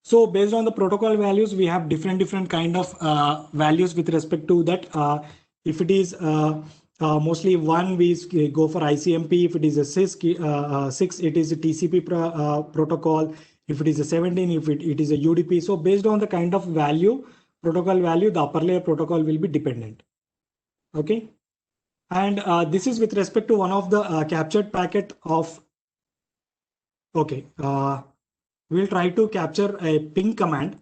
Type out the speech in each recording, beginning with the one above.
So based on the protocol values, we have different kind of values with respect to that. If it is mostly 1, we go for ICMP. If it is a 6, it is a TCP protocol. If it is a 17, if it is a UDP. So based on the kind of value, protocol value, the upper layer protocol will be dependent. Okay. And this is with respect to one of the captured packet of, okay. We'll try to capture a ping command,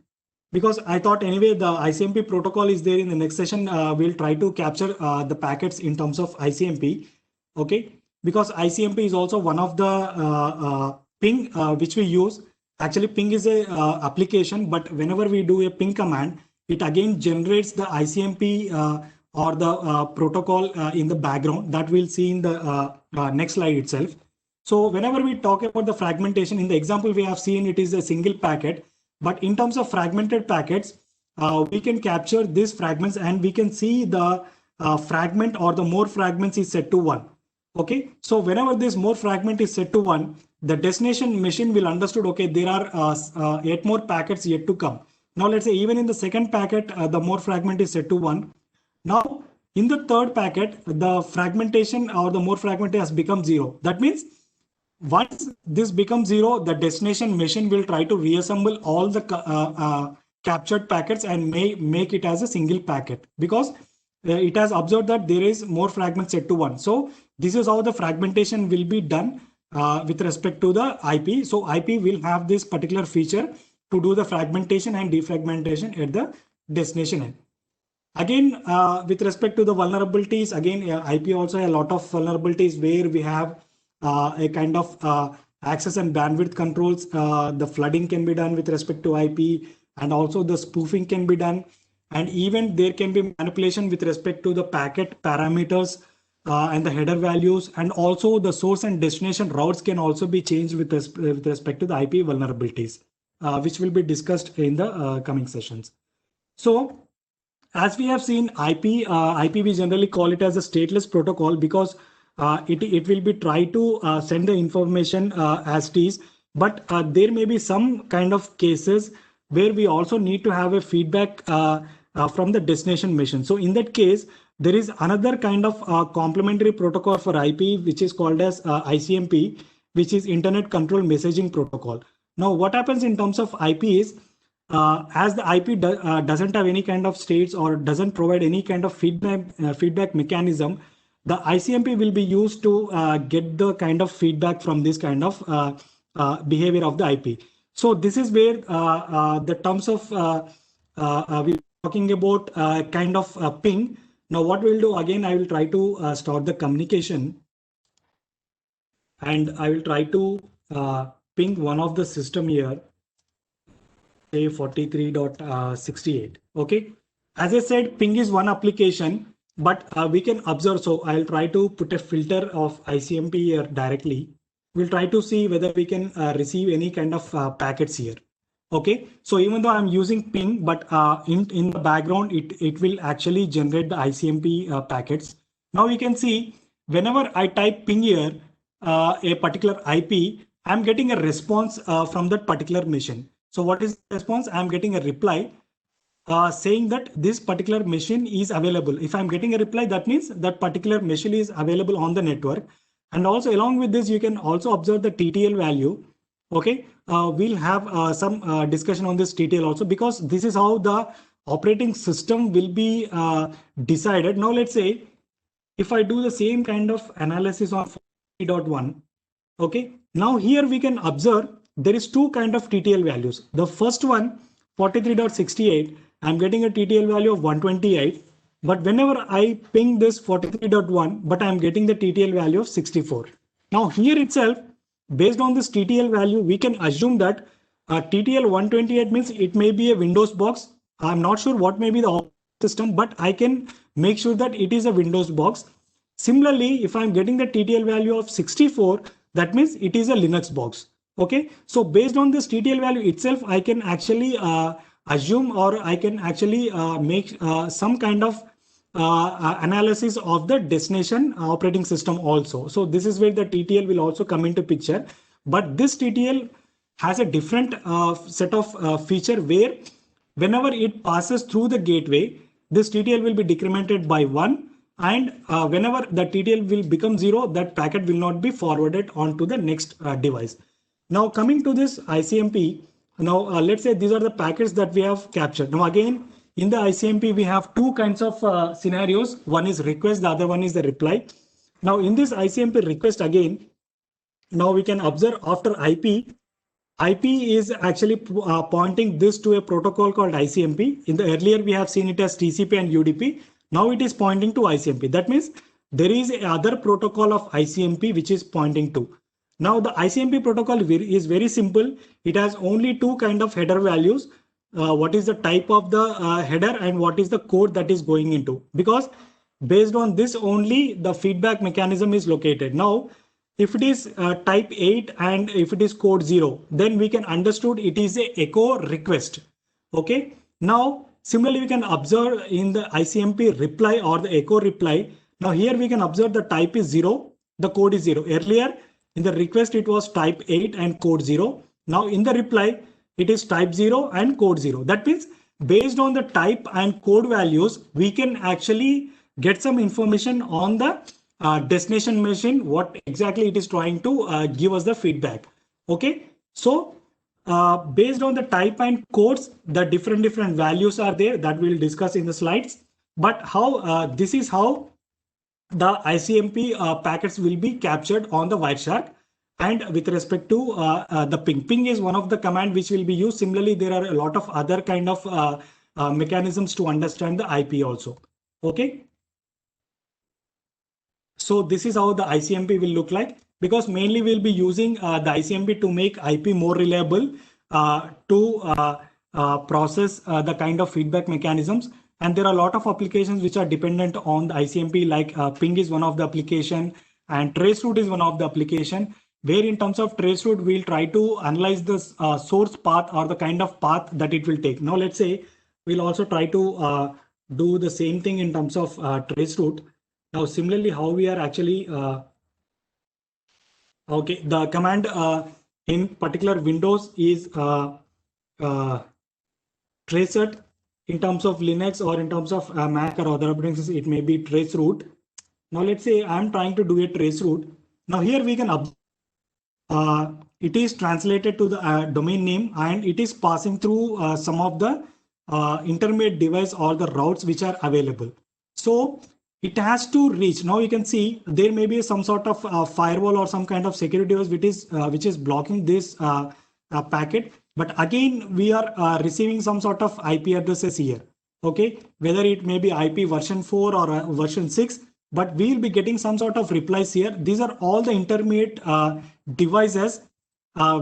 because I thought anyway the ICMP protocol is there. In the next session we'll try to capture the packets in terms of ICMP. Okay, because ICMP is also one of the ping which we use. Actually ping is a application, but whenever we do a ping command, it again generates the ICMP or the protocol in the background that we'll see in the next slide itself. So whenever we talk about the fragmentation, in the example we have seen, it is a single packet, but in terms of fragmented packets, we can capture these fragments and we can see the fragment or the more fragments is set to 1. Okay, so whenever this more fragment is set to 1, the destination machine will understood, okay, there are 8 more packets yet to come. Now let's say even in the second packet, the more fragment is set to 1. Now in the third packet, the fragmentation or the more fragment has become 0. That means once this becomes 0, the destination machine will try to reassemble all the captured packets and make it as a single packet, because it has observed that there is more fragments set to 1. So this is how the fragmentation will be done with respect to the IP. So IP will have this particular feature to do the fragmentation and defragmentation at the destination end. Again, with respect to the vulnerabilities, again, IP also a lot of vulnerabilities where we have a kind of access and bandwidth controls. The flooding can be done with respect to IP, and also the spoofing can be done. And even there can be manipulation with respect to the packet parameters and the header values, and also the source and destination routes can also be changed with respect to the IP vulnerabilities, which will be discussed in the coming sessions. So as we have seen, IP we generally call it as a stateless protocol, because it will be try to send the information as it is, but there may be some kind of cases where we also need to have a feedback from the destination machine. So in that case, there is another kind of complementary protocol for IP, which is called as ICMP, which is Internet Control Messaging Protocol. Now what happens in terms of IP is, as the IP doesn't have any kind of states or doesn't provide any kind of feedback mechanism, the ICMP will be used to get the kind of feedback from this kind of behavior of the IP. So this is where the terms of we're talking about kind of ping. Now what we'll do, again, I will try to start the communication, and I will try to ping one of the system here, say 43.68. Okay, as I said, ping is one application, but we can observe. So I'll try to put a filter of ICMP here directly. We'll try to see whether we can receive any kind of packets here. Okay, so even though I'm using ping, but in the background, it will actually generate the ICMP packets. Now you can see whenever I type ping here, a particular IP, I'm getting a response from that particular machine. So what is the response? I'm getting a reply saying that this particular machine is available. If I'm getting a reply, that means that particular machine is available on the network. And also along with this, you can also observe the TTL value. Okay, we'll have some discussion on this TTL also, because this is how the operating system will be decided. Now let's say if I do the same kind of analysis on 40.1, okay, now here we can observe there is two kind of TTL values. The first one, 43.68, I'm getting a TTL value of 128. But whenever I ping this 43.1, but I'm getting the TTL value of 64. Now here itself, based on this TTL value, we can assume that TTL 128 means it may be a Windows box. I'm not sure what may be the operating system, but I can make sure that it is a Windows box. Similarly, if I'm getting the TTL value of 64, that means it is a Linux box. Okay, so based on this TTL value itself, I can actually assume, or I can actually make some kind of analysis of the destination operating system also. So this is where the TTL will also come into picture. But this TTL has a different set of feature where whenever it passes through the gateway, this TTL will be decremented by 1, and whenever the TTL will become 0, that packet will not be forwarded on to the next device. Now coming to this ICMP, now let's say these are the packets that we have captured. Now again, in the ICMP, we have two kinds of scenarios. One is request, the other one is the reply. Now in this ICMP request again, now we can observe after IP is actually pointing this to a protocol called ICMP. In the earlier, we have seen it as TCP and UDP. Now it is pointing to ICMP. That means there is another protocol of ICMP which is pointing to. Now the ICMP protocol is very simple. It has only two kind of header values. What is the type of the header and what is the code that is going into, because based on this only the feedback mechanism is located. Now if it is type 8 and if it is code 0, then we can understood it is a echo request. Okay. Now similarly we can observe in the ICMP reply or the echo reply. Now here we can observe the type is 0, the code is 0. Earlier in the request it was type 8 and code 0. Now in the reply it is type 0 and code 0. That means based on the type and code values, we can actually get some information on the destination machine, what exactly it is trying to give us the feedback. Okay. So based on the type and codes, the different values are there that we'll discuss in the slides. But how this is how the ICMP packets will be captured on the Wireshark. And with respect to the ping is one of the command which will be used. Similarly, there are a lot of other kind of mechanisms to understand the IP also. Okay. So this is how the ICMP will look like, because mainly we'll be using the ICMP to make IP more reliable, to process the kind of feedback mechanisms. And there are a lot of applications which are dependent on the ICMP, like ping is one of the application and traceroute is one of the application, where in terms of traceroute, we'll try to analyze the source path or the kind of path that it will take. Now, let's say we'll also try to do the same thing in terms of traceroute. Now, similarly, how we are actually, okay, the command in particular Windows is traceroute. In terms of Linux or in terms of Mac or other operating systems, it may be traceroute. Now, let's say I'm trying to do a traceroute. Now, here we can it is translated to the domain name and it is passing through some of the intermediate device or the routes which are available. So it has to reach. Now you can see there may be some sort of firewall or some kind of security device which is blocking this packet. But again, we are receiving some sort of IP addresses here. Okay, whether it may be IP version 4 or version 6, but we'll be getting some sort of replies here. These are all the intermediate devices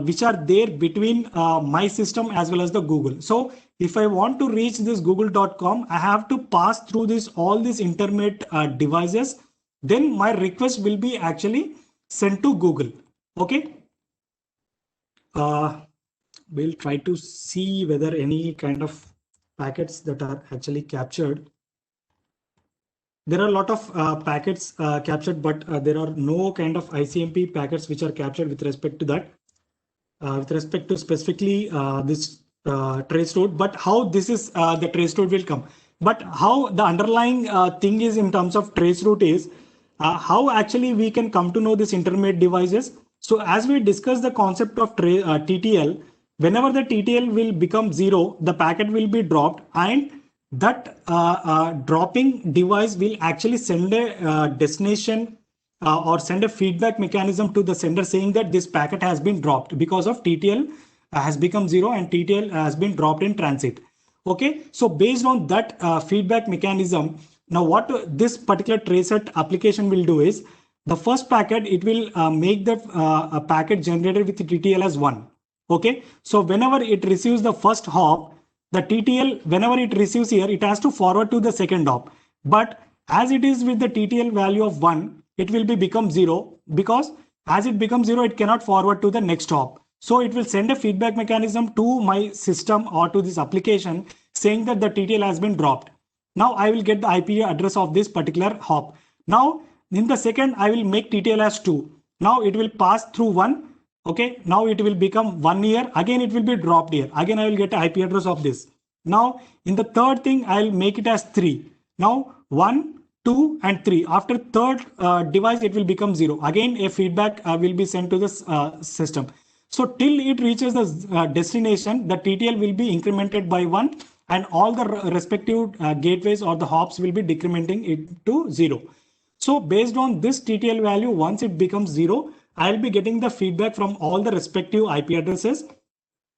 which are there between my system as well as the Google. So if I want to reach this google.com, I have to pass through all these intermediate devices. Then my request will be actually sent to Google. Okay. We'll try to see whether any kind of packets that are actually captured. There are a lot of packets captured, but there are no kind of ICMP packets which are captured with respect to that. With respect to specifically this traceroute, but how this is the traceroute will come. But how the underlying thing is in terms of traceroute is how actually we can come to know this intermediate devices. So as we discuss the concept of TTL, whenever the TTL will become 0, the packet will be dropped, and that dropping device will actually send a destination or send a feedback mechanism to the sender saying that this packet has been dropped because of TTL has become 0 and TTL has been dropped in transit. Okay, so based on that feedback mechanism, now what this particular traceroute application will do is the first packet, it will make the packet generated with TTL as 1. Okay, so whenever it receives the first hop, the TTL, whenever it receives here, it has to forward to the second hop. But as it is with the TTL value of 1, it will become 0, because as it becomes 0, it cannot forward to the next hop. So it will send a feedback mechanism to my system or to this application saying that the TTL has been dropped. Now I will get the IP address of this particular hop. Now in the second, I will make TTL as 2. Now it will pass through 1. Okay, now it will become 1 year. Again, it will be dropped here. Again, I will get an IP address of this. Now, in the third thing, I'll make it as 3. Now, 1, 2, and 3. After third device, it will become 0. Again, a feedback will be sent to the system. So, till it reaches the destination, the TTL will be incremented by 1, and all the respective gateways or the hops will be decrementing it to 0. So based on this TTL value, once it becomes 0, I'll be getting the feedback from all the respective IP addresses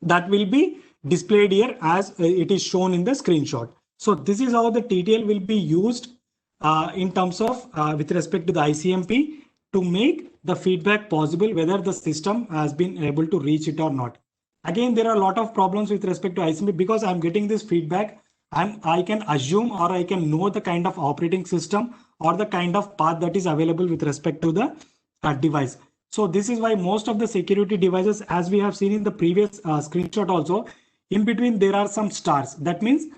that will be displayed here as it is shown in the screenshot. So this is how the TTL will be used in terms of with respect to the ICMP to make the feedback possible whether the system has been able to reach it or not. Again, there are a lot of problems with respect to ICMP because I'm getting this feedback. I can assume or I can know the kind of operating system or the kind of path that is available with respect to the device. So this is why most of the security devices, as we have seen in the previous screenshot also, in between there are some stars. That means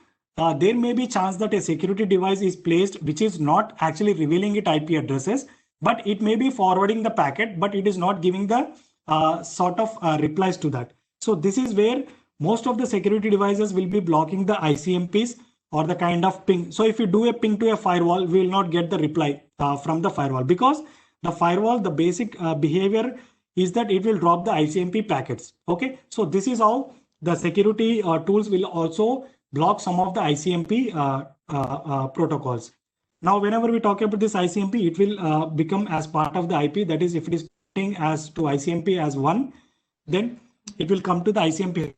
there may be chance that a security device is placed which is not actually revealing its IP addresses, but it may be forwarding the packet, but it is not giving the sort of replies to that. So this is where most of the security devices will be blocking the ICMPs or the kind of ping. So if you do a ping to a firewall, we will not get the reply from the firewall because the firewall, the basic behavior is that it will drop the ICMP packets. Okay, so this is how the security tools will also block some of the ICMP protocols. Now, whenever we talk about this ICMP, it will become as part of the IP. That is, if it is as to ICMP as 1, then it will come to the ICMP.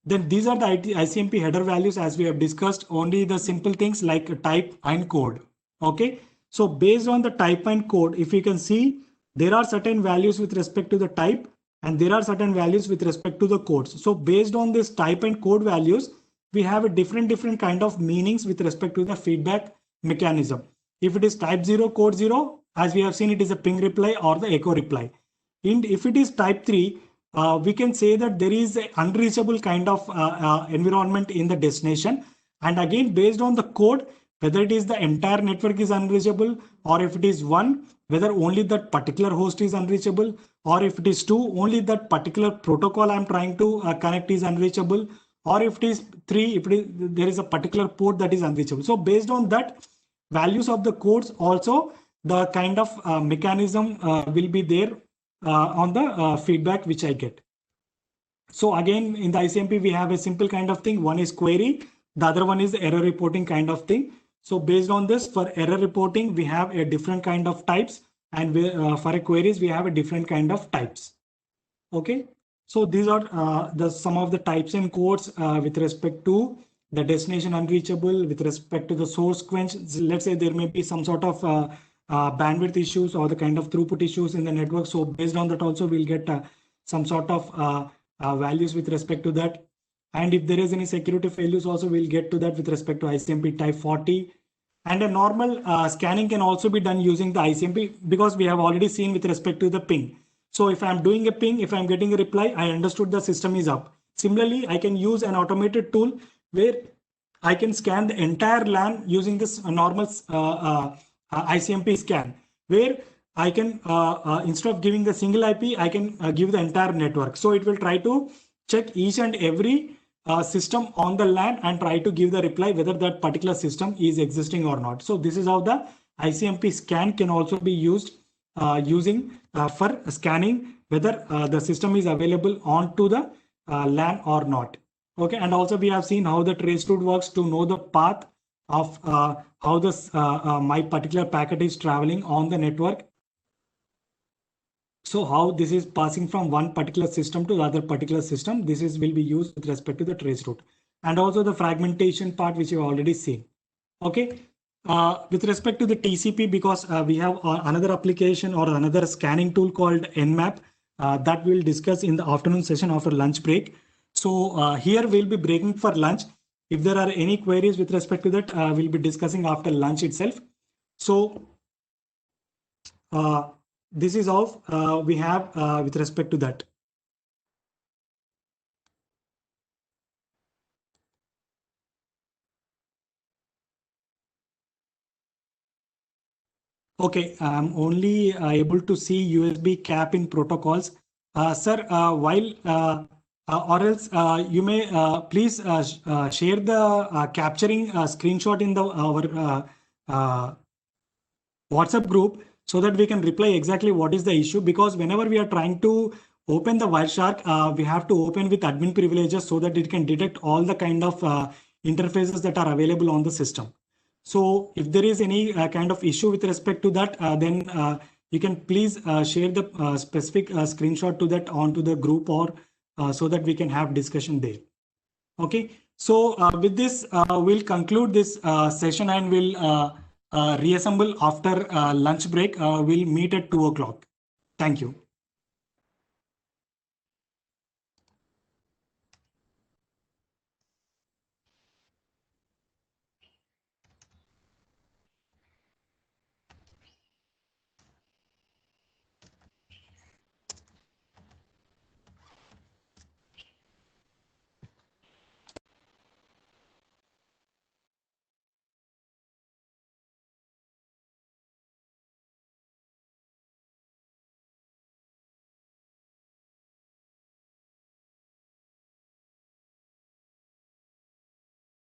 Then these are the ICMP header values as we have discussed, only the simple things like type and code. Okay, so based on the type and code, if you can see, there are certain values with respect to the type and there are certain values with respect to the codes. So based on this type and code values, we have a different kind of meanings with respect to the feedback mechanism. If it is type 0 code 0, as we have seen, it is a ping reply or the echo reply. And if it is type 3, we can say that there is an unreachable kind of environment in the destination. And again, based on the code, whether it is the entire network is unreachable, or if it is 1, whether only that particular host is unreachable, or if it is 2, only that particular protocol I'm trying to connect is unreachable, or if it is 3, if there is a particular port that is unreachable. So based on that values of the codes, also the kind of mechanism will be there on the feedback which I get. So again, in the ICMP, we have a simple kind of thing. One is query, the other one is error reporting kind of thing. So based on this, for error reporting, we have a different kind of types, and for a queries, we have a different kind of types. Okay, so these are the some of the types and codes with respect to the destination unreachable, with respect to the source quench. Let's say there may be some sort of bandwidth issues or the kind of throughput issues in the network. So based on that also we'll get some sort of values with respect to that. And if there is any security failures also we'll get to that with respect to ICMP type 40. And a normal scanning can also be done using the ICMP because we have already seen with respect to the ping. So if I'm doing a ping, if I'm getting a reply, I understood the system is up. Similarly, I can use an automated tool where I can scan the entire LAN using this normal ICMP scan, where I can, instead of giving the single IP, I can give the entire network. So it will try to check each and every system on the LAN and try to give the reply whether that particular system is existing or not. So this is how the ICMP scan can also be used using for scanning whether the system is available onto the LAN or not. Okay, and also we have seen how the traceroute works to know the path of how this my particular packet is traveling on the network. So how this is passing from one particular system to the other particular system, this is will be used with respect to the traceroute, and also the fragmentation part which you have already seen. Okay, with respect to the TCP, because we have another application or another scanning tool called Nmap that we'll discuss in the afternoon session after lunch break. So here we'll be breaking for lunch. If there are any queries with respect to that, we'll be discussing after lunch itself. So this is all we have with respect to that. Okay, I'm only able to see USB cap in protocols. Sir, while or else you may please share the capturing screenshot in the our WhatsApp group so that we can reply exactly what is the issue, because whenever we are trying to open the Wireshark, we have to open with admin privileges so that it can detect all the kind of interfaces that are available on the system. So if there is any kind of issue with respect to that, then you can please share the specific screenshot to that onto the group, or so that we can have discussion there. Okay, so with this, we'll conclude this session, and we'll reassemble after lunch break. We'll meet at 2 o'clock. Thank you.